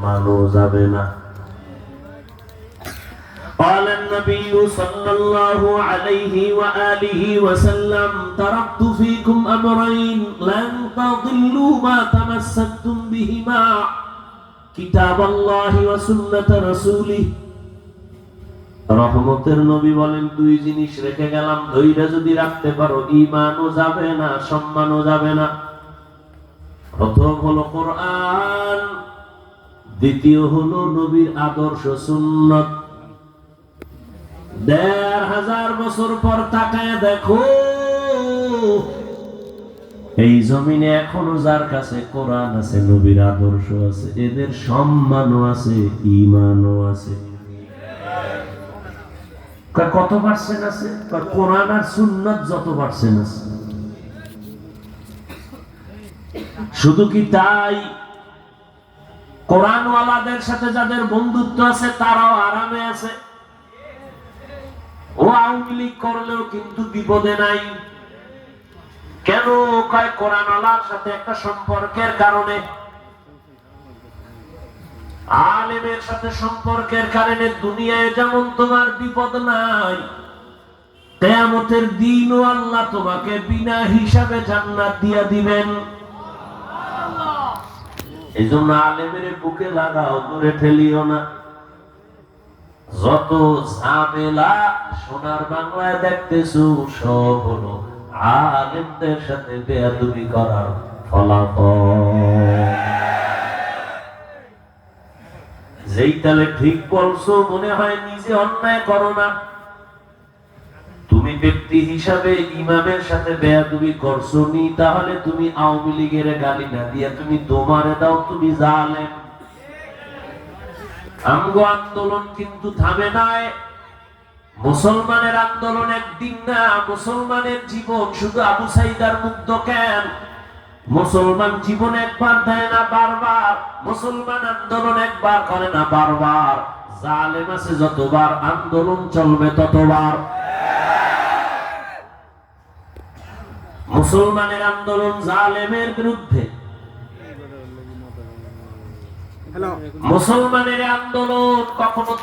মানো যাবে না। قال النبي صلى الله عليه وآله وسلم تركت فيكم أمرين لن تضلوا ما تمسكتم بهما كتاب الله وسنة رسوله। রহমতের নবী বলেন, দুই জিনিস রেখে গেলাম, দুইটা যদি রাখতে পারো ঈমানও যাবে না, সম্মানও যাবে না। প্রথম হলো কোরআন, দ্বিতীয় হলো নবীর আদর্শ সুন্নাত। ১৫০০ বছর পর তাকায় দেখো, এই জমিনে এখনো যার কাছে কোরআন আছে, নবীর আদর্শ আছে, এদের সম্মানও আছে, ঈমানও আছে। কত পার্সেন্ট আছে? কোরআন আর সুন্নাত যত পার্সেন্ট আছে। শুধু কি তাই, কোরআনওয়ালাদের সাথে যাদের বন্ধুত্ব আছে তারাও আরামে আছে। ও আওয়ামী লীগ করলেও কিন্তু বিপদে নাই। কেন? কয় কোরআনওয়ালার সাথে একটা সম্পর্কের কারণে, আলেমের সাথে সম্পর্কের কারণে দুনিয়ায় যেমন তোমার বিপদ নাই, কিয়ামতের দিনও আল্লাহ তোমাকে বিনা হিসাবে জান্নাত দিয়া দিবেন। এই জন্য আলেমের বুকে লাগাও, দূরে ঠেলিও না। যত ঝামেলা সোনার বাংলায় দেখতেছো সব হলো আলেমদের সাথে বেয়াদবি করার ফলাফল। যেই তালে ঠিক বলছো মনে হয় নিজে অন্যায় করো না, তুমি ব্যক্তি হিসাবে ইমামের সাথে বেয়াদবি করছো নি, তাহলে তুমি আওয়ামী লীগের গালি না দিয়া তুমি দোমারে দাও, তুমি জালেম। আমগো আন্দোলন কিন্তু থামে নাই। মুসলমানের আন্দোলন একদিন না, মুসলমানের জীবন শুধু আবু সাইদার মুগ্ধ কেন? মুসলমান জীবন একবার দেয় না, বারবার। মুসলমান আন্দোলন একবার করে না, বারবার। জালেম আছে যতবার, আন্দোলন চলবে ততবার। মুসলমানের আন্দোলন জালেমের বিরুদ্ধে, মুসলমানের আন্দোলন কখনো